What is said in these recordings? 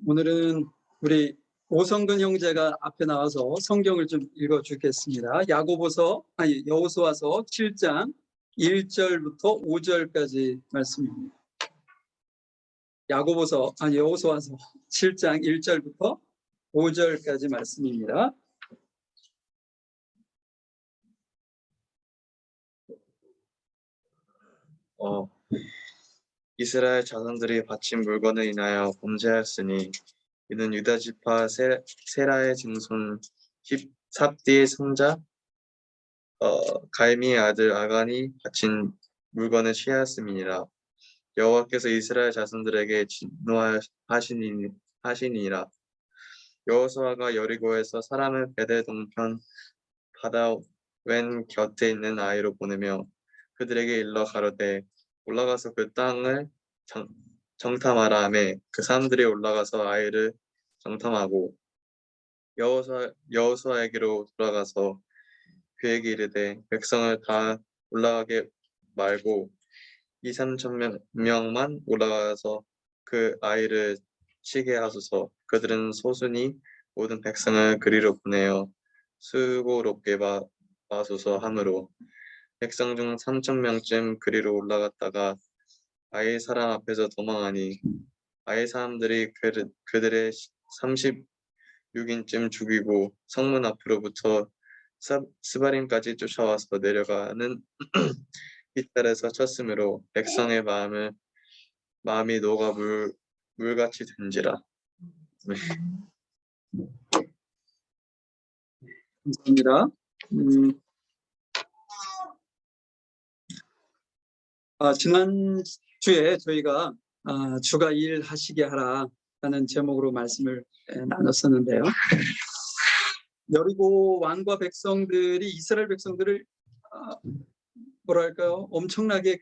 오늘은 우리 오성근 형제가 앞에 나와서 성경을 좀 읽어주겠습니다. 여호수아서 7장 1절부터 5절까지 말씀입니다. 여호수아서 7장 1절부터 5절까지 말씀입니다. 이스라엘 자손들이 바친 물건을 인하여 범죄하였으니 이는 유다 지파 세라의 증손 삽디의 손자 갈미의 아들 아간이 바친 물건을 취하였음이니라. 여호와께서 이스라엘 자손들에게 진노하시니라. 여호수아가 여리고에서 사람을 베델 동편 바다 왼 곁에 있는 아이로 보내며 그들에게 일러 가로되 올라가서 그 땅을 정탐하라 하매 그 사람들이 올라가서 아이를 정탐하고 여호수아에게로 돌아가서 그에게 이르되 백성을 다 올라가게 말고 2-3천 명만 올라가서 그 아이를 치게 하소서. 그들은 소순히 모든 백성을 그리로 보내어 수고롭게 마소서 하므로 백성 중 3,000명쯤 그리로 올라갔다가 아이 사람 앞에서 도망하니 아이 사람들이 그들의 36인쯤 죽이고 성문 앞으로부터 스바림까지 쫓아와서 내려가는 깃달에서 쳤으므로 백성의 마음이 녹아 물같이 된지라. 감사합니다. 지난주에 저희가 주가 일하시게 하라라는 제목으로 말씀을 나눴었는데요. 여리고 왕과 백성들이 이스라엘 백성들을 엄청나게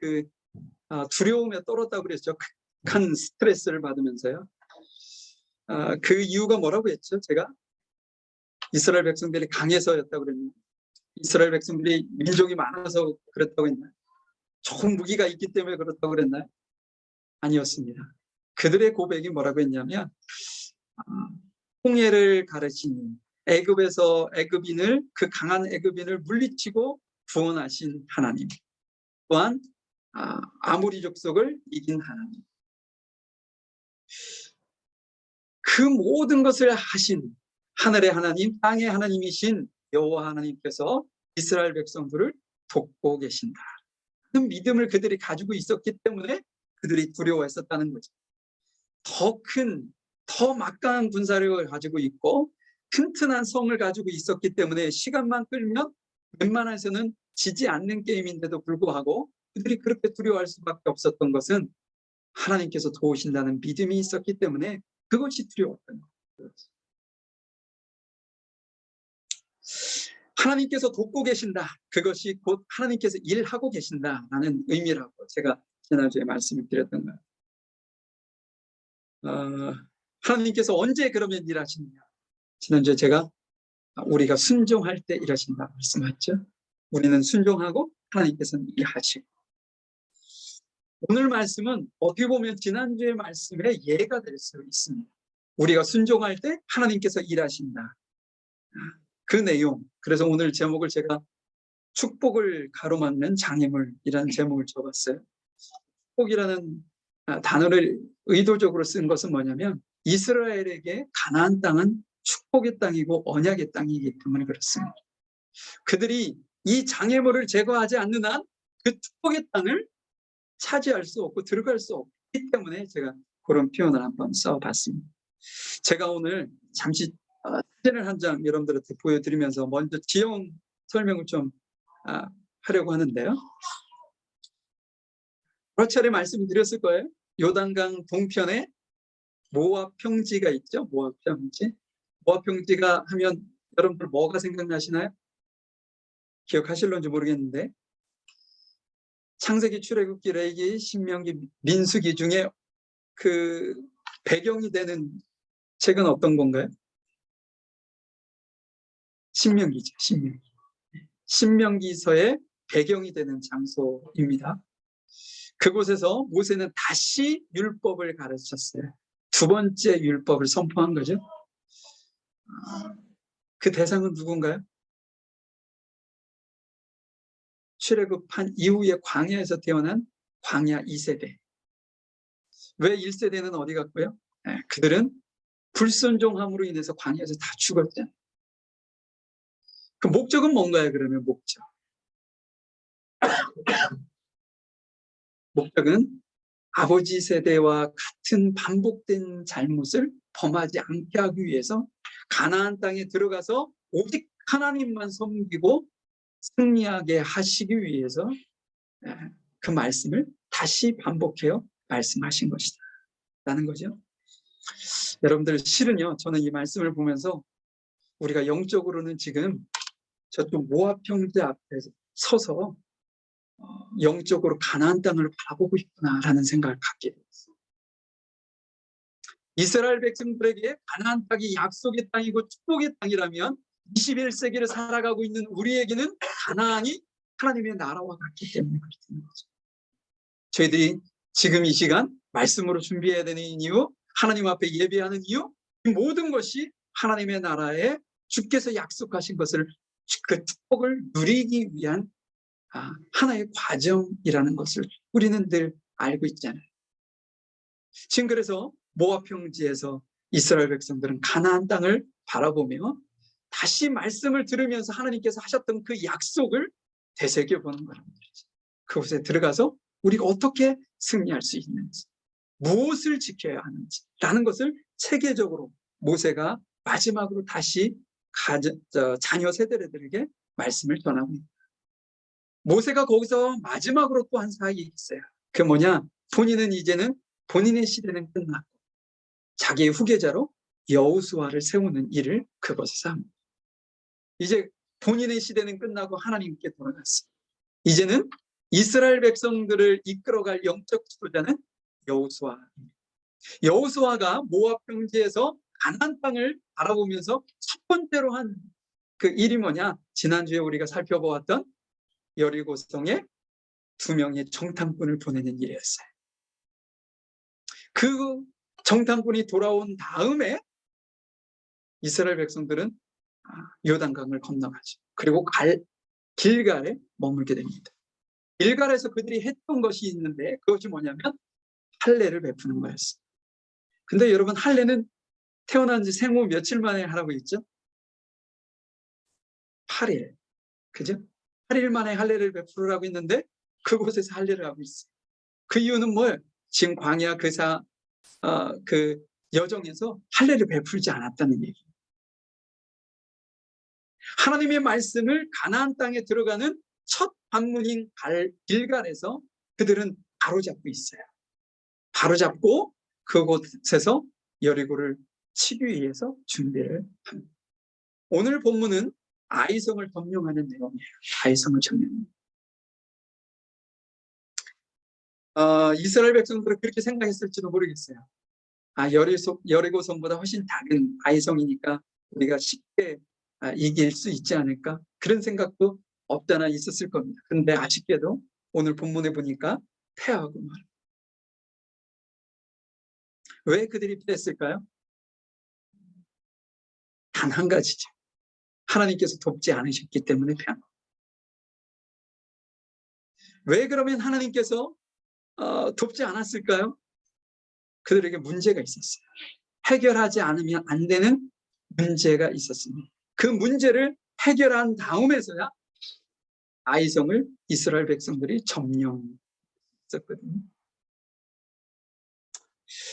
두려움에 떨었다고 그랬죠. 극한 스트레스를 받으면서요. 그 이유가 뭐라고 했죠? 제가 이스라엘 백성들이 강해서였다고 그랬나요? 이스라엘 백성들이 민족이 많아서 그랬다고 했나요? 좋은 무기가 있기 때문에 그렇다고 그랬나요? 아니었습니다. 그들의 고백이 뭐라고 했냐면 홍해를 가르치니 그 강한 애굽인을 물리치고 구원하신 하나님, 또한 아모리 족속을 이긴 하나님, 그 모든 것을 하신 하늘의 하나님, 땅의 하나님이신 여호와 하나님께서 이스라엘 백성들을 돕고 계신다. 그 믿음을 그들이 가지고 있었기 때문에 그들이 두려워했었다는 거죠. 더 막강한 군사력을 가지고 있고 튼튼한 성을 가지고 있었기 때문에 시간만 끌면 웬만해서는 지지 않는 게임인데도 불구하고 그들이 그렇게 두려워할 수밖에 없었던 것은 하나님께서 도우신다는 믿음이 있었기 때문에 그것이 두려웠던 거예요. 하나님께서 돕고 계신다. 그것이 곧 하나님께서 일하고 계신다라는 의미라고 제가 지난주에 말씀을 드렸던 거예요. 하나님께서 언제 그러면 일하시느냐. 지난주에 제가 우리가 순종할 때 일하신다 말씀하셨죠. 우리는 순종하고 하나님께서는 일하시고. 오늘 말씀은 어떻게 보면 지난주의 말씀의 예가 될 수 있습니다. 우리가 순종할 때 하나님께서 일하신다. 그 내용. 그래서 오늘 제목을 제가 축복을 가로막는 장애물이라는 제목을 줘봤어요. 축복이라는 단어를 의도적으로 쓴 것은 뭐냐면 이스라엘에게 가나안 땅은 축복의 땅이고 언약의 땅이기 때문에 그렇습니다. 그들이 이 장애물을 제거하지 않는 한 그 축복의 땅을 차지할 수 없고 들어갈 수 없기 때문에 제가 그런 표현을 한번 써봤습니다. 제가 오늘 잠시 사진을 한 장 여러분들한테 보여드리면서 먼저 지형 설명을 좀 하려고 하는데요. 여러 차례 말씀드렸을 거예요. 요단강 동편에 모압 평지가 있죠. 모압 평지. 모압 평지가 하면 여러분들 뭐가 생각나시나요? 기억하실런지 모르겠는데 창세기, 출애굽기, 레위기, 신명기, 민수기 중에 그 배경이 되는 책은 어떤 건가요? 신명기죠. 신명기서의 배경이 되는 장소입니다. 그곳에서 모세는 다시 율법을 가르쳤어요. 두 번째 율법을 선포한 거죠. 그 대상은 누군가요? 출애굽한 이후에 광야에서 태어난 광야 2세대. 왜 1세대는 어디 갔고요? 그들은 불순종함으로 인해서 광야에서 다 죽었잖아요. 그 목적은 뭔가요? 그러면 목적은 아버지 세대와 같은 반복된 잘못을 범하지 않게 하기 위해서 가나안 땅에 들어가서 오직 하나님만 섬기고 승리하게 하시기 위해서 그 말씀을 다시 반복해요 말씀하신 것이다 라는 거죠. 여러분들 실은요, 저는 이 말씀을 보면서 우리가 영적으로는 지금 저쪽 모압 형제 앞에 서서 영적으로 가나안 땅을 바라보고 있구나라는 생각을 갖게 됐어요. 이스라엘 백성들에게 가나안 땅이 약속의 땅이고 축복의 땅이라면 21세기를 살아가고 있는 우리에게는 가나안이 하나님의 나라와 같기 때문에 그렇다는 거죠. 저희들이 지금 이 시간 말씀으로 준비해야 되는 이유, 하나님 앞에 예배하는 이유, 이 모든 것이 하나님의 나라에 주께서 약속하신 것을, 그 축복을 누리기 위한 하나의 과정이라는 것을 우리는 늘 알고 있잖아요. 지금 그래서 모압 평지에서 이스라엘 백성들은 가나안 땅을 바라보며 다시 말씀을 들으면서 하나님께서 하셨던 그 약속을 되새겨보는 거란 말이죠. 그곳에 들어가서 우리가 어떻게 승리할 수 있는지, 무엇을 지켜야 하는지 라는 것을 체계적으로 모세가 마지막으로 다시 자녀 세대들에게 말씀을 전하고 있습니다. 모세가 거기서 마지막으로 또 한 사역이 있어요. 그 뭐냐? 본인은 이제는 본인의 시대는 끝났고 자기의 후계자로 여호수아를 세우는 일을 그곳에서 합니다. 이제 본인의 시대는 끝나고 하나님께 돌아갔어요. 이제는 이스라엘 백성들을 이끌어갈 영적 지도자는 여호수아입니다. 여호수아가 모압 평지에서 가나안 땅을 바라보면서 첫 번째로 한 그 일이 뭐냐? 지난주에 우리가 살펴보았던 여리고성에 2명의 정탐꾼을 보내는 일이었어요. 그 정탐꾼이 돌아온 다음에 이스라엘 백성들은 요단강을 건너가죠. 그리고 길갈에 머물게 됩니다. 길갈에서 그들이 했던 것이 있는데 그것이 뭐냐면 할례를 베푸는 거였어요. 근데 여러분, 할례는 태어난 지 생후 며칠 만에 하라고 했죠? 8일. 그죠? 8일 만에 할례를 베푸라고 했는데 그곳에서 할례를 하고 있어요. 그 이유는 뭐예요? 지금 광야 그 여정에서 할례를 베풀지 않았다는 얘기예요. 하나님의 말씀을 가나안 땅에 들어가는 첫 관문인 길갈에서 그들은 바로잡고 있어요. 바로잡고 그곳에서 여리고를 치기 위해서 준비를 합니다. 오늘 본문은 아이성을 점령하는 내용이에요. 아이성을 점령. 이스라엘 백성들은 그렇게 생각했을지도 모르겠어요. 여리고성보다 훨씬 작은 아이성이니까 우리가 쉽게 이길 수 있지 않을까? 그런 생각도 없잖아 있었을 겁니다. 그런데 아쉽게도 오늘 본문에 보니까 패하고 말합니다. 왜 그들이 패했을까요? 단 한 가지죠. 하나님께서 돕지 않으셨기 때문에 패한 겁니다. 왜 그러면 하나님께서 돕지 않았을까요? 그들에게 문제가 있었어요. 해결하지 않으면 안 되는 문제가 있었습니다. 그 문제를 해결한 다음에서야 아이성을 이스라엘 백성들이 점령했었거든요.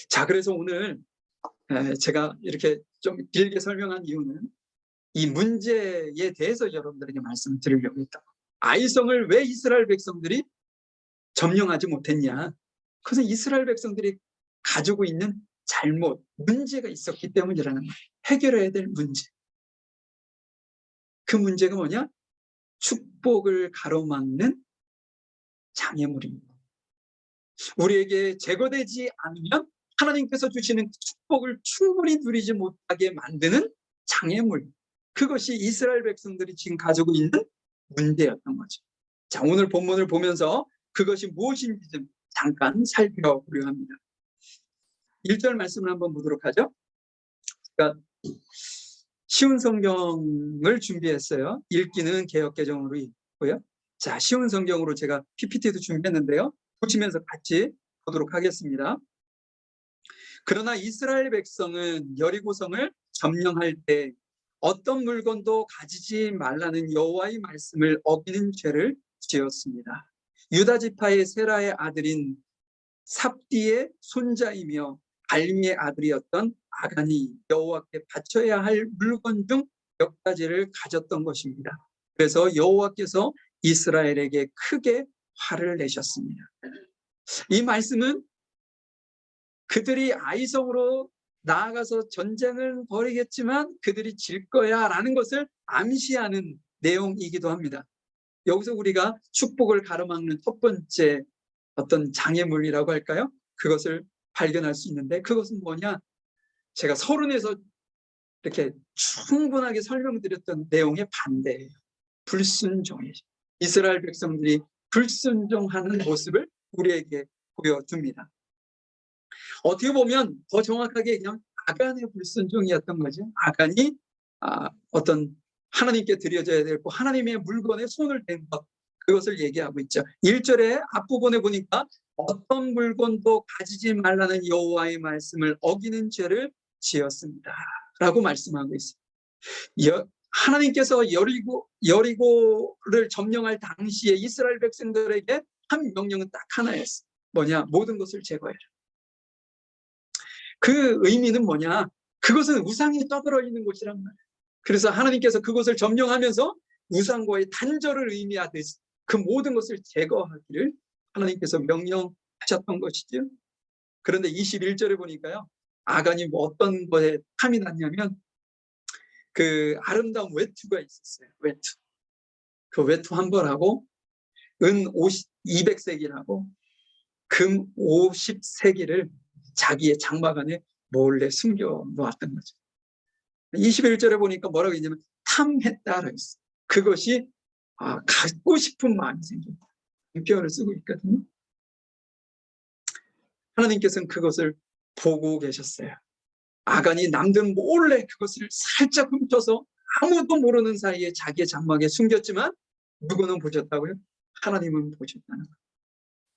자, 그래서 오늘 제가 이렇게 좀 길게 설명한 이유는 이 문제에 대해서 여러분들에게 말씀을 드리려고 했다. 아이성을 왜 이스라엘 백성들이 점령하지 못했냐? 그것은 이스라엘 백성들이 가지고 있는 잘못, 문제가 있었기 때문이라는 거예요. 해결해야 될 문제. 그 문제가 뭐냐? 축복을 가로막는 장애물입니다. 우리에게 제거되지 않으면 하나님께서 주시는 축복을 충분히 누리지 못하게 만드는 장애물. 그것이 이스라엘 백성들이 지금 가지고 있는 문제였던 거죠. 자, 오늘 본문을 보면서 그것이 무엇인지 좀 잠깐 살펴보려 합니다. 1절 말씀을 한번 보도록 하죠. 그러니까 쉬운 성경을 준비했어요. 읽기는 개역개정으로 있고요. 자, 쉬운 성경으로 제가 PPT도 준비했는데요. 보시면서 같이 보도록 하겠습니다. 그러나 이스라엘 백성은 여리고성을 점령할 때 어떤 물건도 가지지 말라는 여호와의 말씀을 어기는 죄를 지었습니다. 유다 지파의 세라의 아들인 삽디의 손자이며 알미의 아들이었던 아간이 여호와께 바쳐야 할 물건 중 몇 가지를 가졌던 것입니다. 그래서 여호와께서 이스라엘에게 크게 화를 내셨습니다. 이 말씀은 그들이 아이성으로 나아가서 전쟁을 벌이겠지만 그들이 질 거야 라는 것을 암시하는 내용이기도 합니다. 여기서 우리가 축복을 가로막는 첫 번째 어떤 장애물이라고 할까요? 그것을 발견할 수 있는데, 그것은 뭐냐? 제가 서론에서 이렇게 충분하게 설명드렸던 내용의 반대예요. 불순종이에요. 이스라엘 백성들이 불순종하는 모습을 우리에게 보여줍니다. 어떻게 보면 더 정확하게 그냥 아간의 불순종이었던 거죠. 아간이 어떤 하나님께 드려져야 될 하나님의 물건에 손을 댄 것, 그것을 얘기하고 있죠. 1절의 앞부분에 보니까 어떤 물건도 가지지 말라는 여호와의 말씀을 어기는 죄를 지었습니다 라고 말씀하고 있어요. 하나님께서 여리고를 점령할 당시에 이스라엘 백성들에게 한 명령은 딱 하나였어요. 뭐냐? 모든 것을 제거해라. 그 의미는 뭐냐? 그것은 우상이 떠들어 있는 곳이란 말이에요. 그래서 하나님께서 그것을 점령하면서 우상과의 단절을 의미하듯이 그 모든 것을 제거하기를 하나님께서 명령하셨던 것이죠. 그런데 21절에 보니까요, 아간이 어떤 것에 탐이 났냐면 그 아름다운 외투가 있었어요. 외투. 그 외투 한 벌하고 은 200세겔하고 금 50세겔을 자기의 장막 안에 몰래 숨겨 놓았던 거죠. 21절에 보니까 뭐라고 했냐면 탐했다라고 했어요. 그것이 갖고 싶은 마음이 생긴다. 이 표현을 쓰고 있거든요. 하나님께서는 그것을 보고 계셨어요. 아간이 남들 몰래 그것을 살짝 훔쳐서 아무도 모르는 사이에 자기의 장막에 숨겼지만 누구는 보셨다고요? 하나님은 보셨다는 거예요.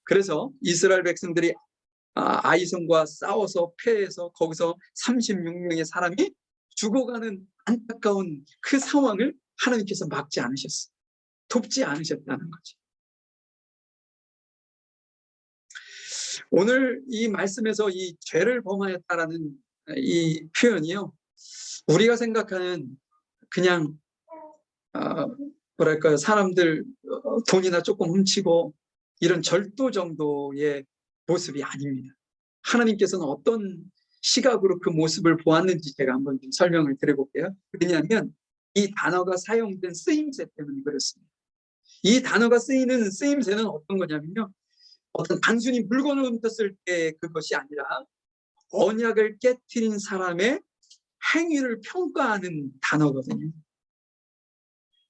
그래서 이스라엘 백성들이 아이성과 싸워서 패해서 거기서 36명의 사람이 죽어가는 안타까운 그 상황을 하나님께서 막지 않으셨어요. 돕지 않으셨다는 거죠. 오늘 이 말씀에서 이 죄를 범하였다라는 이 표현이요, 우리가 생각하는 그냥 뭐랄까요, 사람들 돈이나 조금 훔치고 이런 절도 정도의 모습이 아닙니다. 하나님께서는 어떤 시각으로 그 모습을 보았는지 제가 한번 좀 설명을 드려볼게요. 왜냐하면 이 단어가 사용된 쓰임새 때문에 그렇습니다. 이 단어가 쓰이는 쓰임새는 어떤 거냐면요, 어떤 단순히 물건을 훔쳤을 때 그것이 아니라 언약을 깨트린 사람의 행위를 평가하는 단어거든요.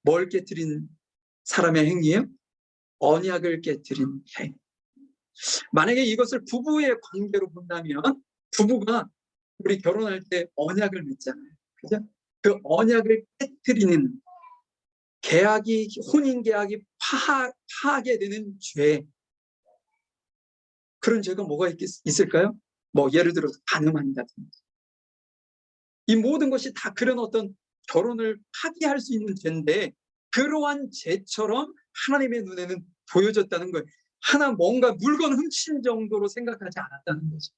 뭘 깨트린 사람의 행위예요? 언약을 깨트린 행위. 만약에 이것을 부부의 관계로 본다면 부부가 우리 결혼할 때 언약을 맺잖아요. 그죠? 그 언약을 깨트리는 계약이, 혼인 계약이 파괴되는 죄, 그런 죄가 뭐가 있을까요? 뭐 예를 들어서 간음한다든지. 이 모든 것이 다 그런 어떤 결혼을 파기할 수 있는 죄인데, 그러한 죄처럼 하나님의 눈에는 보여졌다는 거예요. 뭔가 물건 훔친 정도로 생각하지 않았다는 거죠.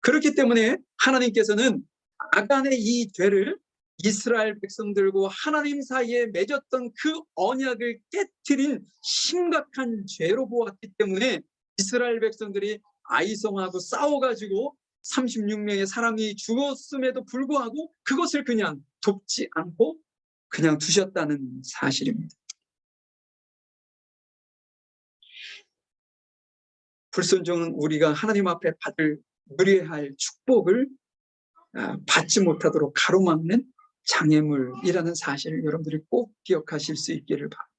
그렇기 때문에 하나님께서는 아간의 이 죄를 이스라엘 백성들과 하나님 사이에 맺었던 그 언약을 깨트린 심각한 죄로 보았기 때문에 이스라엘 백성들이 아이성하고 싸워가지고 36명의 사람이 죽었음에도 불구하고 그것을 그냥 돕지 않고 그냥 두셨다는 사실입니다. 불순종은 우리가 하나님 앞에 누려야 할 축복을 받지 못하도록 가로막는 장애물이라는 사실을 여러분들이 꼭 기억하실 수 있기를 바랍니다.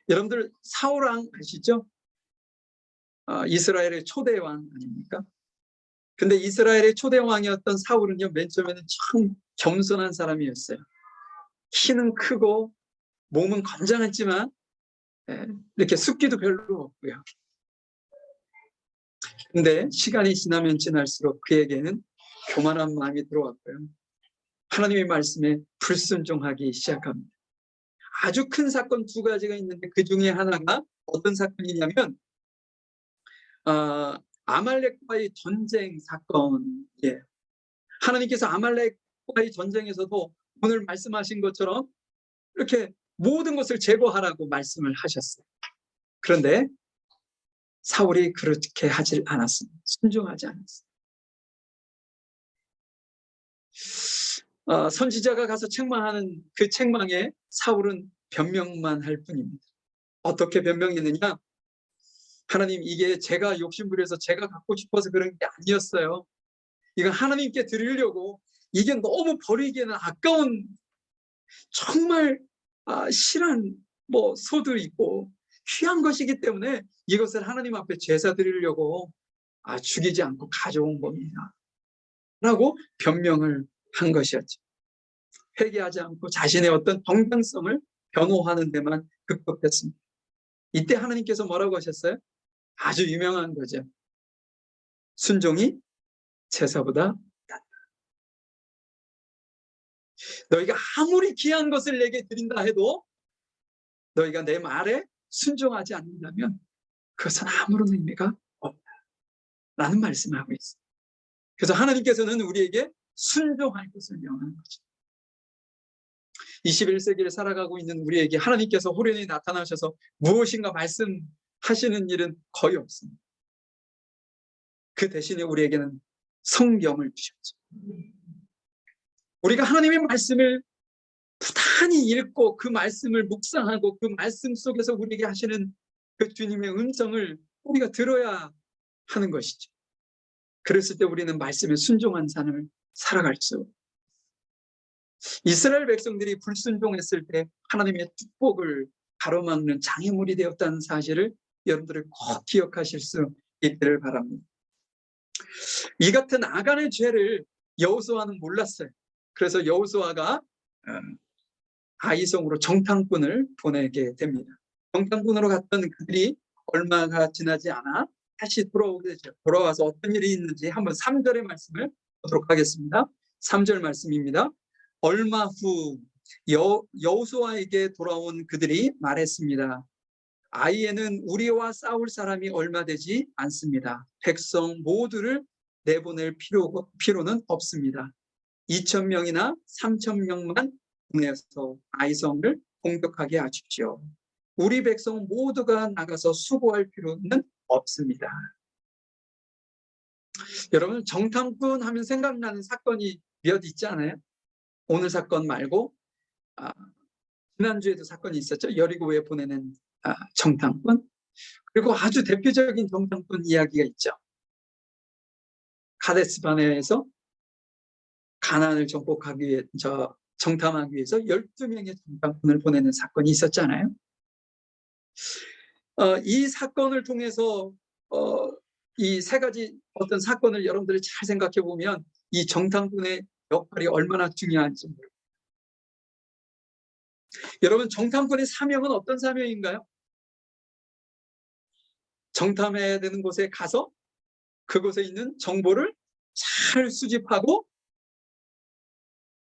여러분들 사울왕 아시죠? 이스라엘의 초대 왕 아닙니까? 근데 이스라엘의 초대 왕이었던 사울은요, 맨 처음에는 참 겸손한 사람이었어요. 키는 크고 몸은 건장했지만 이렇게 숫기도 별로 없고요. 근데 시간이 지나면 지날수록 그에게는 교만한 마음이 들어왔고요. 하나님의 말씀에 불순종하기 시작합니다. 아주 큰 사건 두 가지가 있는데 그 중에 하나가 어떤 사건이냐면 아말렉과의 전쟁 사건이에요. 하나님께서 아말렉과의 전쟁에서도 오늘 말씀하신 것처럼 이렇게 모든 것을 제거하라고 말씀을 하셨어요. 그런데 사울이 그렇게 하질 않았습니다. 순종하지 않았습니다. 선지자가 가서 책망하는 그 책망에 사울은 변명만 할 뿐입니다. 어떻게 변명했느냐? 하나님, 이게 제가 욕심부려서 제가 갖고 싶어서 그런 게 아니었어요. 이건 하나님께 드리려고, 이게 너무 버리기에는 아까운 정말 실한 소도 있고 귀한 것이기 때문에 이것을 하나님 앞에 제사 드리려고 죽이지 않고 가져온 겁니다 라고 변명을 한 것이었죠. 회개하지 않고 자신의 어떤 정당성을 변호하는 데만 급급했습니다. 이때 하나님께서 뭐라고 하셨어요? 아주 유명한 거죠. 순종이 제사보다 낫다. 너희가 아무리 귀한 것을 내게 드린다 해도 너희가 내 말에 순종하지 않는다면 그것은 아무런 의미가 없다 라는 말씀을 하고 있어요. 그래서 하나님께서는 우리에게 순종할 것을 명하는 거죠. 21세기를 살아가고 있는 우리에게 하나님께서 호련히 나타나셔서 무엇인가 말씀하시는 일은 거의 없습니다. 그 대신에 우리에게는 성경을 주셨죠. 우리가 하나님의 말씀을 부단히 읽고 그 말씀을 묵상하고 그 말씀 속에서 우리에게 하시는 그 주님의 음성을 우리가 들어야 하는 것이죠. 그랬을 때 우리는 말씀에 순종한 삶을 살아갈 수 있어요. 이스라엘 백성들이 불순종했을 때 하나님의 축복을 가로막는 장애물이 되었다는 사실을 여러분들이 꼭 기억하실 수 있기를 바랍니다. 이 같은 아간의 죄를 여호수아는 몰랐어요. 그래서 여호수아가 아이성으로 정탐꾼을 보내게 됩니다. 정탐꾼으로 갔던 그들이 얼마가 지나지 않아 다시 돌아오게 되죠. 돌아와서 어떤 일이 있는지 한번 3절의 말씀을 보도록 하겠습니다. 3절 말씀입니다. 얼마 후 여호수아에게 돌아온 그들이 말했습니다. 아이에는 우리와 싸울 사람이 얼마 되지 않습니다. 백성 모두를 내보낼 필요는 없습니다. 2,000명이나 3,000명만 보내서 아이성을 공격하게 하십시오. 우리 백성 모두가 나가서 수고할 필요는 없습니다. 여러분, 정탐꾼 하면 생각나는 사건이 몇 있지 않아요? 오늘 사건 말고 지난주에도 사건이 있었죠. 여리고에 보내는 정탐꾼. 그리고 아주 대표적인 정탐꾼 이야기가 있죠. 가데스 바네아에서 가나안을 정복하기 위해 정탐하기 위해서 12명의 정탐꾼을 보내는 사건이 있었잖아요. 이 사건을 통해서 이 세 가지 어떤 사건을 여러분들이 잘 생각해 보면 이 정탐꾼의 역할이 얼마나 중요한지 모릅니다. 여러분, 정탐꾼의 사명은 어떤 사명인가요? 정탐해야 되는 곳에 가서 그곳에 있는 정보를 잘 수집하고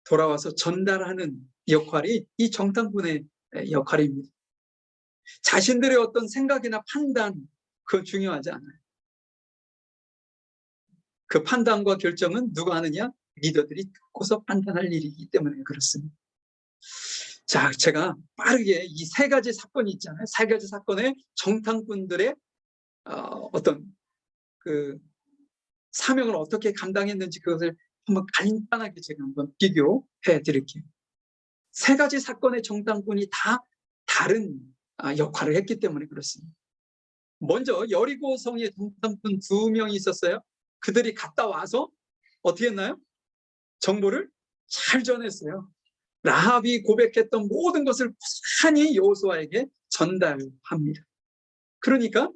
돌아와서 전달하는 역할이 이 정탐꾼의 역할입니다. 자신들의 어떤 생각이나 판단, 그건 중요하지 않아요. 그 판단과 결정은 누가 하느냐? 리더들이 듣고서 판단할 일이기 때문에 그렇습니다. 자, 제가 빠르게 이 세 가지 사건이 있잖아요. 세 가지 사건의 정탐꾼들의 어떤 그 사명을 어떻게 감당했는지 그것을 한번 간단하게 제가 한번 비교해 드릴게요. 세 가지 사건의 정탐꾼이 다 다른 역할을 했기 때문에 그렇습니다. 먼저 여리고 성에 정탐꾼 2명이 있었어요. 그들이 갔다 와서 어떻게 했나요? 정보를 잘 전했어요. 라합이 고백했던 모든 것을 고스란히 여호수아에게 전달합니다. 그러니까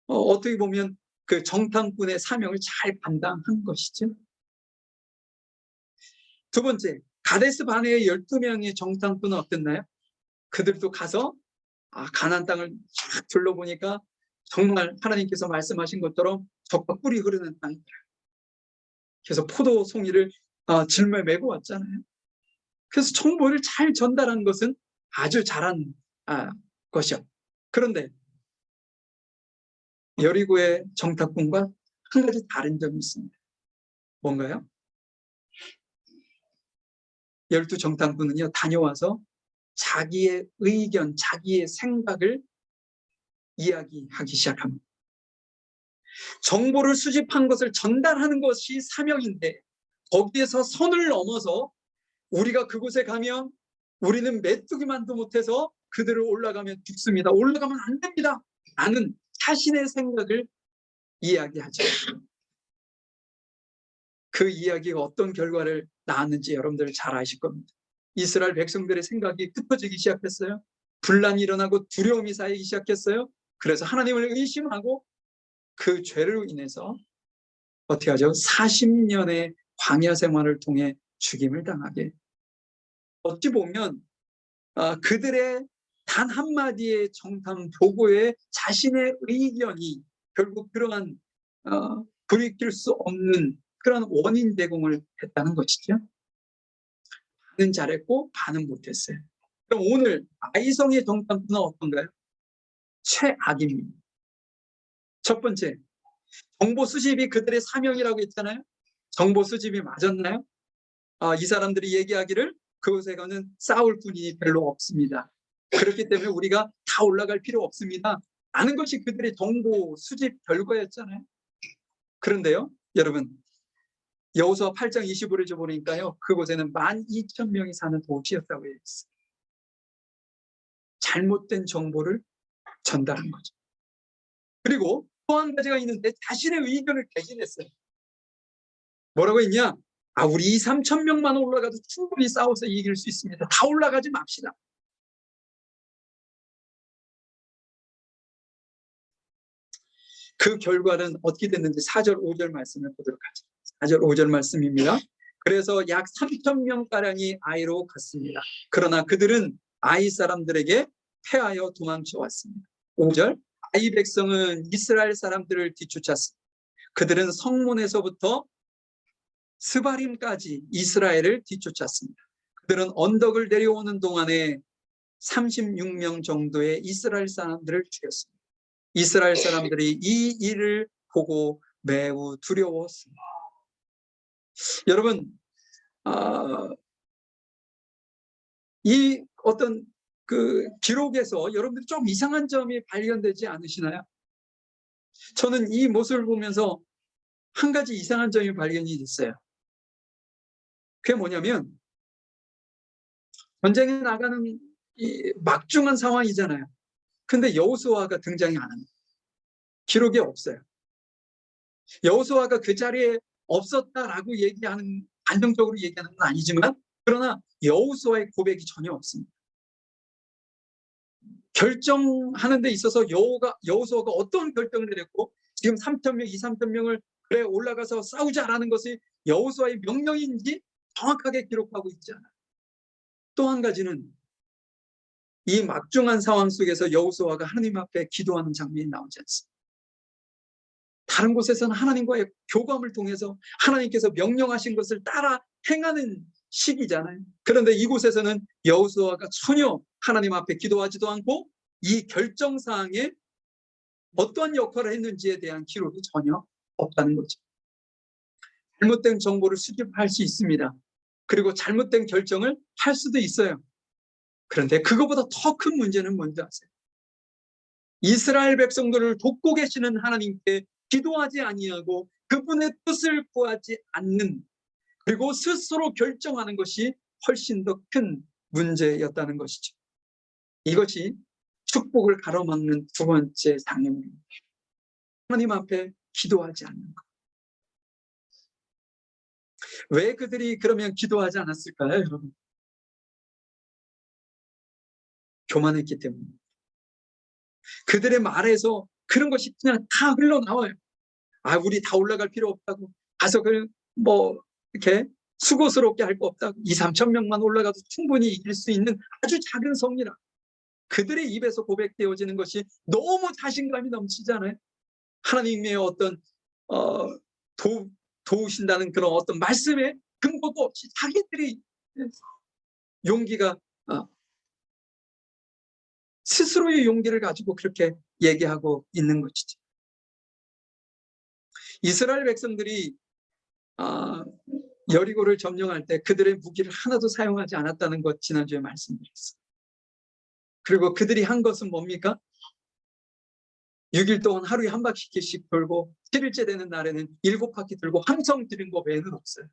어떻게 보면 그 정탐꾼의 사명을 잘 감당한 것이죠. 두 번째, 가데스 바네의 12명의 정탐꾼은 어땠나요? 그들도 가서 가나안 땅을 쫙 둘러보니까 정말 하나님께서 말씀하신 것처럼 젖과 꿀이 흐르는 땅이다. 그래서 포도 송이를 짊에 메고 왔잖아요. 그래서 정보를 잘 전달한 것은 아주 잘한 것이요. 그런데 여리고의 정탐꾼과 한 가지 다른 점이 있습니다. 뭔가요? 12 정탐꾼은요, 다녀와서 자기의 의견, 자기의 생각을 이야기하기 시작합니다. 정보를 수집한 것을 전달하는 것이 사명인데 거기에서 선을 넘어서 우리가 그곳에 가면 우리는 메뚜기만도 못해서 그들을 올라가면 죽습니다. 올라가면 안 됩니다. 라는 자신의 생각을 이야기하죠. 그 이야기가 어떤 결과를 낳았는지 여러분들 잘 아실 겁니다. 이스라엘 백성들의 생각이 흩어지기 시작했어요. 분란이 일어나고 두려움이 쌓이기 시작했어요. 그래서 하나님을 의심하고 그 죄로 인해서 어떻게 하죠? 40년의 광야 생활을 통해 죽임을 당하게. 어찌 보면 그들의 단 한마디의 정탐 보고에 자신의 의견이 결국 그러한 돌이킬 수 없는 그런 원인 제공을 했다는 것이죠. 반은 잘했고 반은 못했어요. 그럼 오늘 아이성의 정탐꾼은 어떤가요? 최악입니다. 첫 번째, 정보 수집이 그들의 사명이라고 했잖아요. 정보 수집이 맞았나요? 이 사람들이 얘기하기를 그곳에 가는 싸울 뿐이니 별로 없습니다. 그렇기 때문에 우리가 다 올라갈 필요 없습니다. 라는 것이 그들의 정보 수집 결과였잖아요. 그런데요, 여러분, 여호수아 8장 25절을 보니까요, 그곳에는 12,000명이 사는 도시였다고 되어 있어요. 잘못된 정보를 전달한 거죠. 그리고 또 한 가지가 있는데 자신의 의견을 개진했어요. 뭐라고 했냐? 우리 2, 3천 명만 올라가도 충분히 싸워서 이길 수 있습니다. 다 올라가지 맙시다. 그 결과는 어떻게 됐는지 4절, 5절 말씀을 보도록 하죠. 4절, 5절 말씀입니다. 그래서 약 3천 명가량이 아이로 갔습니다. 그러나 그들은 아이 사람들에게 패하여 도망쳐 왔습니다. 5절, 아이 백성은 이스라엘 사람들을 뒤쫓았습니다. 그들은 성문에서부터 스바림까지 이스라엘을 뒤쫓았습니다. 그들은 언덕을 내려오는 동안에 36명 정도의 이스라엘 사람들을 죽였습니다. 이스라엘 사람들이 이 일을 보고 매우 두려웠습니다. 여러분, 이 어떤 그 기록에서 여러분들이 좀 이상한 점이 발견되지 않으시나요? 저는 이 모습을 보면서 한 가지 이상한 점이 발견이 됐어요. 그게 뭐냐면 전쟁에 나가는 이 막중한 상황이잖아요. 근데 여호수아가 등장이 안 합니다. 기록에 없어요. 여호수아가 그 자리에 없었다라고 얘기하는, 안정적으로 얘기하는 건 아니지만, 그러나 여호수아의 고백이 전혀 없습니다. 결정하는 데 있어서 여호수아가 어떤 결정을 내렸고 지금 3,000명, 2, 3,000명을 그래 올라가서 싸우자라는 것이 여호수아의 명령인지 정확하게 기록하고 있지 않아요. 또 한 가지는 이 막중한 상황 속에서 여호수아가 하나님 앞에 기도하는 장면이 나오지 않습니다. 다른 곳에서는 하나님과의 교감을 통해서 하나님께서 명령하신 것을 따라 행하는 시기잖아요. 그런데 이곳에서는 여호수아가 전혀 하나님 앞에 기도하지도 않고 이 결정사항에 어떤 역할을 했는지에 대한 기록이 전혀 없다는 거죠. 잘못된 정보를 수집할 수 있습니다. 그리고 잘못된 결정을 할 수도 있어요. 그런데 그거보다 더 큰 문제는 뭔지 아세요? 이스라엘 백성들을 돕고 계시는 하나님께 기도하지 아니하고 그분의 뜻을 구하지 않는, 그리고 스스로 결정하는 것이 훨씬 더 큰 문제였다는 것이죠. 이것이 축복을 가로막는 두 번째 상황입니다. 하나님 앞에 기도하지 않는 것. 왜 그들이 그러면 기도하지 않았을까요, 여러분? 교만했기 때문에. 그들의 말에서 그런 것이 그냥 다 흘러나와요. 우리 다 올라갈 필요 없다고. 가서 이렇게 수고스럽게 할 거 없다고. 2, 3천 명만 올라가도 충분히 이길 수 있는 아주 작은 성이라. 그들의 입에서 고백되어지는 것이 너무 자신감이 넘치잖아요. 하나님의 어떤 도우신다는 그런 어떤 말씀에 근거도 없이 자기들이 용기가 스스로의 용기를 가지고 그렇게 얘기하고 있는 것이죠. 이스라엘 백성들이 여리고를 점령할 때 그들의 무기를 하나도 사용하지 않았다는 것 지난주에 말씀드렸어요. 그리고 그들이 한 것은 뭡니까? 6일 동안 하루에 한 바퀴씩 돌고 7일째 되는 날에는 7바퀴 돌고 함성 드린 것 외에는 없어요.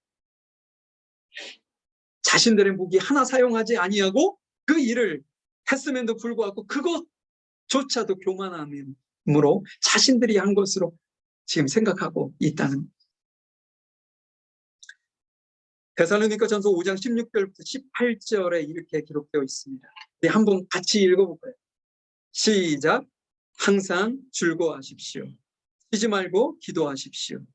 자신들의 무기 하나 사용하지 아니하고 그 일을 했음에도 불구하고 그것조차도 교만함으로 자신들이 한 것으로 지금 생각하고 있다는. 데살로니가전서 5장 16절부터 18절에 이렇게 기록되어 있습니다. 우리 한번 같이 읽어볼까요? 시작. 항상 즐거워하십시오. 쉬지 말고 기도하십시오.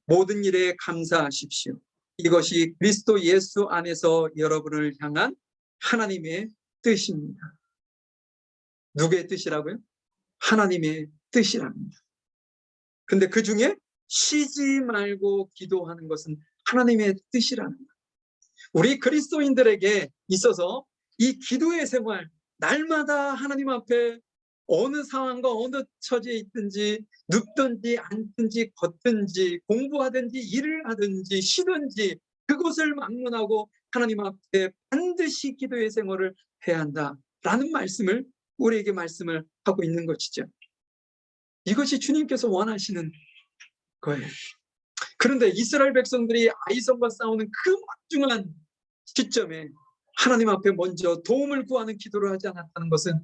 모든 일에 감사하십시오. 이것이 그리스도 예수 안에서 여러분을 향한 하나님의 뜻입니다. 누구의 뜻이라고요? 하나님의 뜻이랍니다. 근데 그 중에 쉬지 말고 기도하는 것은 하나님의 뜻이라는 거예요. 우리 그리스도인들에게 있어서 이 기도의 생활, 날마다 하나님 앞에 어느 상황과 어느 처지에 있든지 눕든지 앉든지 걷든지 공부하든지 일을 하든지 쉬든지 그것을 막론하고 하나님 앞에 반드시 기도의 생활을 해야 한다라는 말씀을 우리에게 말씀을 하고 있는 것이죠. 이것이 주님께서 원하시는 거예요. 그런데 이스라엘 백성들이 아이성과 싸우는 그 막중한 시점에 하나님 앞에 먼저 도움을 구하는 기도를 하지 않았다는 것은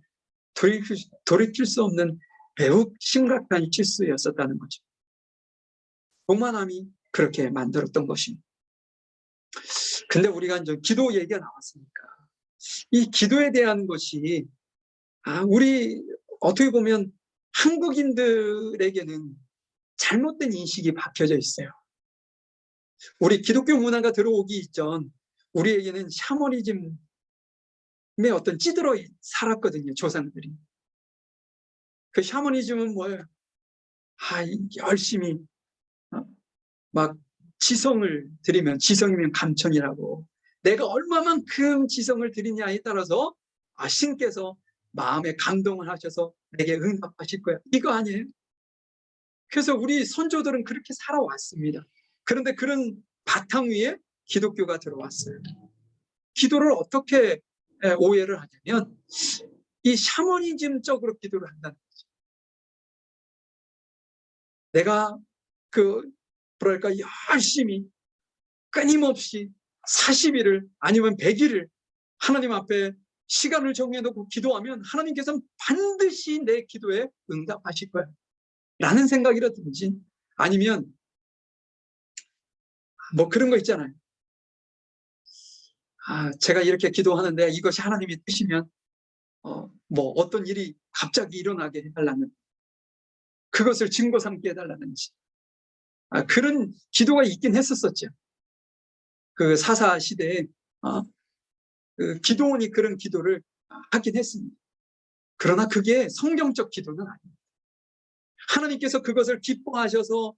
돌이킬 수 없는 매우 심각한 실수였었다는 거죠. 교만함이 그렇게 만들었던 것입니다. 근데 우리가 이제 기도 얘기가 나왔으니까 이 기도에 대한 것이 우리 어떻게 보면 한국인들에게는 잘못된 인식이 박혀져 있어요. 우리 기독교 문화가 들어오기 이전 우리에게는 샤머니즘의 어떤 찌들어 살았거든요. 조상들이. 그 샤머니즘은 뭐예요? 열심히 막 지성을 드리면, 지성이면 감천이라고, 내가 얼마만큼 지성을 드리냐에 따라서 신께서 마음에 감동을 하셔서 내게 응답하실 거야. 이거 아니에요? 그래서 우리 선조들은 그렇게 살아왔습니다. 그런데 그런 바탕 위에 기독교가 들어왔어요. 기도를 어떻게 오해를 하냐면 이 샤머니즘적으로 기도를 한다는 거죠. 내가 열심히 끊임없이 40일을 아니면 100일을 하나님 앞에 시간을 정해놓고 기도하면 하나님께서는 반드시 내 기도에 응답하실 거야 라는 생각이라든지, 아니면 그런 거 있잖아요. 제가 이렇게 기도하는데 이것이 하나님의 뜻이면 어떤 일이 갑자기 일어나게 해달라는, 그것을 증거 삼게 해달라는지, 그런 기도가 있긴 했었었죠. 그 사사 시대에 그 기도원이 그런 기도를 하긴 했습니다. 그러나 그게 성경적 기도는 아닙니다. 하나님께서 그것을 기뻐하셔서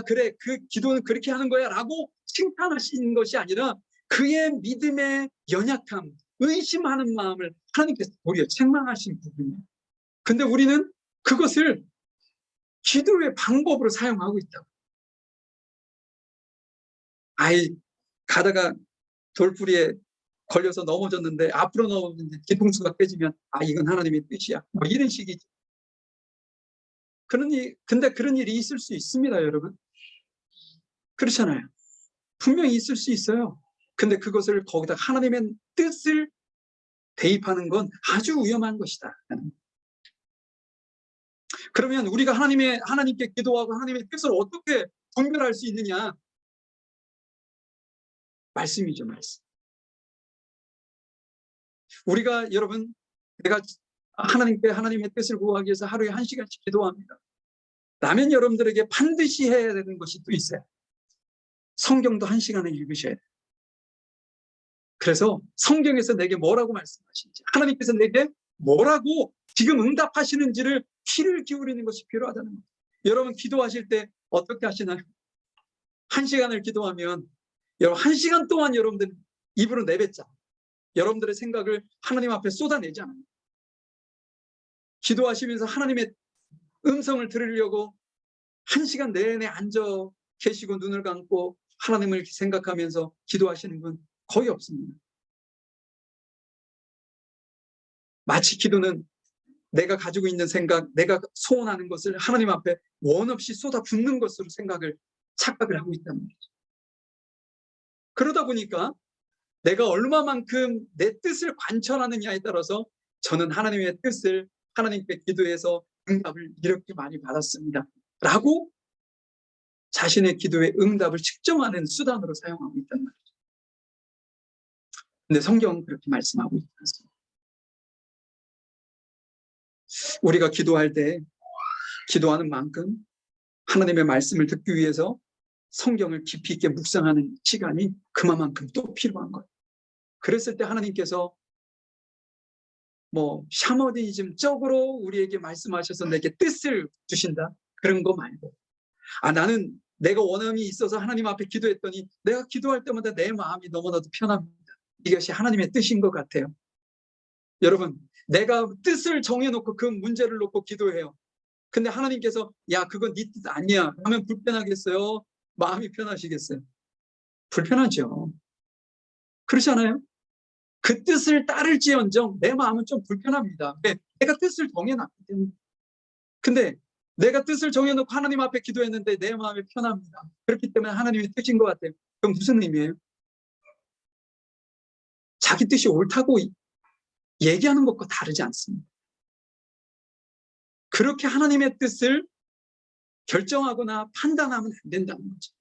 그래, 그 기도는 그렇게 하는 거야 라고 칭찬하시는 것이 아니라 그의 믿음의 연약함, 의심하는 마음을 하나님께서 오히려 책망하신 부분이에요. 근데 우리는 그것을 기도의 방법으로 사용하고 있다고. 가다가 돌부리에 걸려서 넘어졌는데 앞으로 넘어졌는데 뒤통수가 깨지면 이건 하나님의 뜻이야, 이런 식이죠. 근데 그런 일이 있을 수 있습니다, 여러분. 그렇잖아요. 분명히 있을 수 있어요. 근데 그것을 거기다 하나님의 뜻을 대입하는 건 아주 위험한 것이다. 그러면 우리가 하나님께 기도하고 하나님의 뜻을 어떻게 분별할 수 있느냐? 말씀이죠, 말씀. 우리가, 여러분, 내가 하나님께 하나님의 뜻을 구하기 위해서 하루에 1시간씩 기도합니다. 라면 여러분들에게 반드시 해야 되는 것이 또 있어요. 성경도 1시간을 읽으셔야 돼요. 그래서 성경에서 내게 뭐라고 말씀하시는지, 하나님께서 내게 뭐라고 지금 응답하시는지를 귀를 기울이는 것이 필요하다는 거예요. 여러분 기도하실 때 어떻게 하시나요? 1시간을 기도하면 여러분 1시간 동안 여러분들 입으로 내뱉자. 여러분들의 생각을 하나님 앞에 쏟아내지 않아요. 기도하시면서 하나님의 음성을 들으려고 1시간 내내 앉아 계시고 눈을 감고 하나님을 생각하면서 기도하시는 분 거의 없습니다. 마치 기도는 내가 가지고 있는 생각, 내가 소원하는 것을 하나님 앞에 원 없이 쏟아붓는 것으로 착각을 하고 있다는 거죠. 그러다 보니까 내가 얼마만큼 내 뜻을 관철하느냐에 따라서 저는 하나님의 뜻을 하나님께 기도해서 응답을 이렇게 많이 받았습니다. 라고 자신의 기도의 응답을 측정하는 수단으로 사용하고 있단 말이죠. 근데 성경은 그렇게 말씀하고 있지 않습니다. 우리가 기도할 때 기도하는 만큼 하나님의 말씀을 듣기 위해서 성경을 깊이 있게 묵상하는 시간이 그만큼 또 필요한 거예요. 그랬을 때 하나님께서 샤머니즘적으로 우리에게 말씀하셔서 내게 뜻을 주신다, 그런 거 말고, 나는 내가 원함이 있어서 하나님 앞에 기도했더니 내가 기도할 때마다 내 마음이 너무나도 편합니다. 이것이 하나님의 뜻인 것 같아요. 여러분, 내가 뜻을 정해놓고 그 문제를 놓고 기도해요. 근데 하나님께서 야 그건 네 뜻 아니야 하면 불편하겠어요? 마음이 편하시겠어요? 불편하죠. 그렇지 않아요? 그 뜻을 따를지언정 내 마음은 좀 불편합니다. 왜? 내가 뜻을 정해놨기 때문에. 근데 내가 뜻을 정해놓고 하나님 앞에 기도했는데 내 마음이 편합니다. 그렇기 때문에 하나님의 뜻인 것 같아요. 그럼 무슨 의미예요? 자기 뜻이 옳다고 얘기하는 것과 다르지 않습니다. 그렇게 하나님의 뜻을 결정하거나 판단하면 안 된다는 거죠.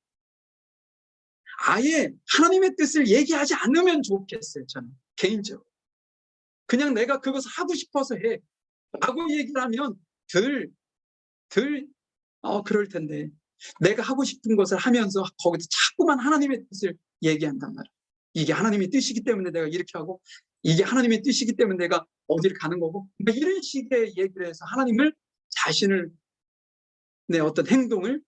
아예 하나님의 뜻을 얘기하지 않으면 좋겠어요. 저는 개인적으로. 그냥 내가 그것을 하고 싶어서 해 라고 얘기를 하면 그럴 텐데, 내가 하고 싶은 것을 하면서 거기서 자꾸만 하나님의 뜻을 얘기한단 말이에요. 이게 하나님의 뜻이기 때문에 내가 이렇게 하고, 이게 하나님의 뜻이기 때문에 내가 어디를 가는 거고, 이런 식의 얘기를 해서 하나님을 자신을 내 어떤 행동을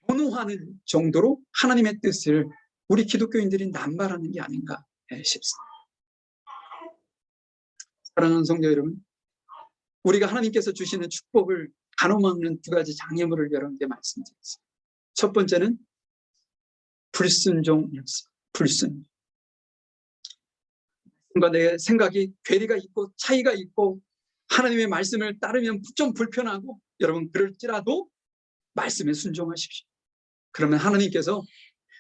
변호하는 정도로 하나님의 뜻을 우리 기독교인들이 남발하는 게 아닌가 싶습니다. 사랑하는 성도 여러분, 우리가 하나님께서 주시는 축복을 가로막는 2가지 장애물을 여러분께 말씀드렸습니다. 첫 번째는 불순종이었습니다. 불순종. 내 생각이 괴리가 있고 차이가 있고 하나님의 말씀을 따르면 좀 불편하고, 여러분 그럴지라도 말씀에 순종하십시오. 그러면 하나님께서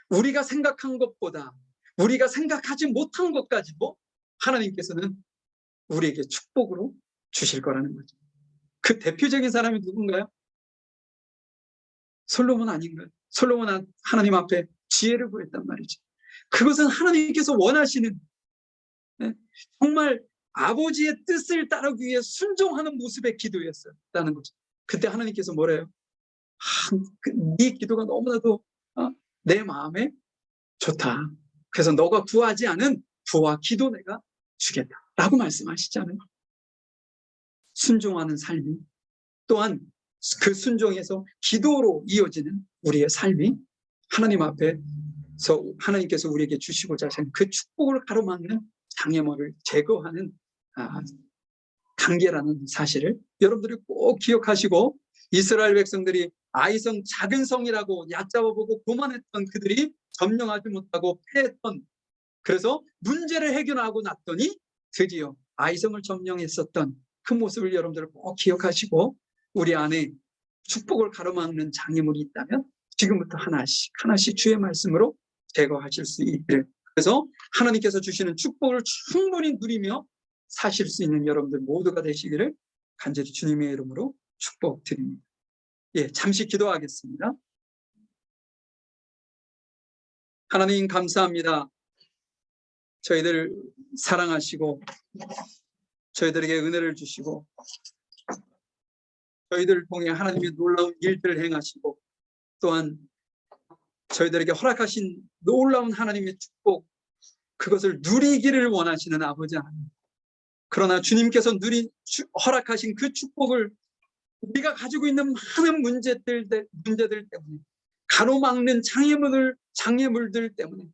우리가 생각한 것보다 우리가 생각하지 못한 것까지도 하나님께서는 우리에게 축복으로 주실 거라는 거죠. 그 대표적인 사람이 누군가요? 솔로몬 아닌가요? 솔로몬은 하나님 앞에 지혜를 구했단 말이죠. 그것은 하나님께서 원하시는, 정말 아버지의 뜻을 따르기 위해 순종하는 모습의 기도였다는 거죠. 그때 하나님께서 뭐래요? 네 기도가 너무나도 내 마음에 좋다. 그래서 너가 구하지 않은 부와 기도 내가 주겠다 라고 말씀하시잖아요. 순종하는 삶이, 또한 그 순종에서 기도로 이어지는 우리의 삶이 하나님 앞에서 하나님께서 우리에게 주시고자 하시는 그 축복을 가로막는 장애물을 제거하는 단계라는 사실을 여러분들이 꼭 기억하시고, 이스라엘 백성들이 아이성 작은 성이라고 얕잡아보고 교만했던 그들이 점령하지 못하고 패했던, 그래서 문제를 해결하고 났더니 드디어 아이성을 점령했었던 그 모습을 여러분들 꼭 기억하시고, 우리 안에 축복을 가로막는 장애물이 있다면 지금부터 하나씩 주의 말씀으로 제거하실 수 있기를, 그래서 하나님께서 주시는 축복을 충분히 누리며 사실 수 있는 여러분들 모두가 되시기를 간절히 주님의 이름으로 축복드립니다. 잠시 기도하겠습니다. 하나님 감사합니다. 저희들 사랑하시고 저희들에게 은혜를 주시고 저희들을 통해 하나님의 놀라운 일들을 행하시고 또한 저희들에게 허락하신 놀라운 하나님의 축복, 그것을 누리기를 원하시는 아버지 하나님. 그러나 주님께서 허락하신 그 축복을 우리가 가지고 있는 많은 문제들 때문에, 가로막는 장애물들 때문에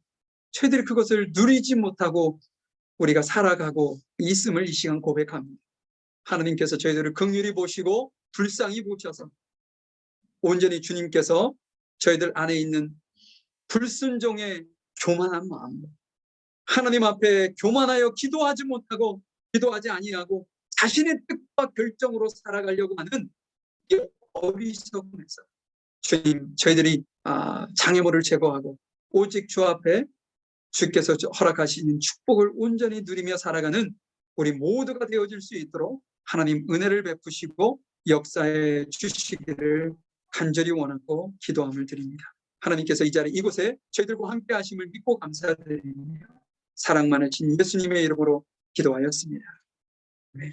저희들이 그것을 누리지 못하고 우리가 살아가고 있음을 이 시간 고백합니다. 하나님께서 저희들을 긍휼히 보시고 불쌍히 보셔서 온전히 주님께서 저희들 안에 있는 불순종의 교만한 마음, 하나님 앞에 교만하여 기도하지 아니하고 자신의 뜻과 결정으로 살아가려고 하는 이 어리석음에서 주님, 저희들이 장애물을 제거하고 오직 주 앞에 주께서 허락하시는 축복을 온전히 누리며 살아가는 우리 모두가 되어질 수 있도록 하나님 은혜를 베푸시고 역사해 주시기를 간절히 원하고 기도함을 드립니다. 하나님께서 이 자리 이곳에 저희들과 함께 하심을 믿고 감사드립니다. 사랑 많으신 예수님의 이름으로 기도하였습니다. 네.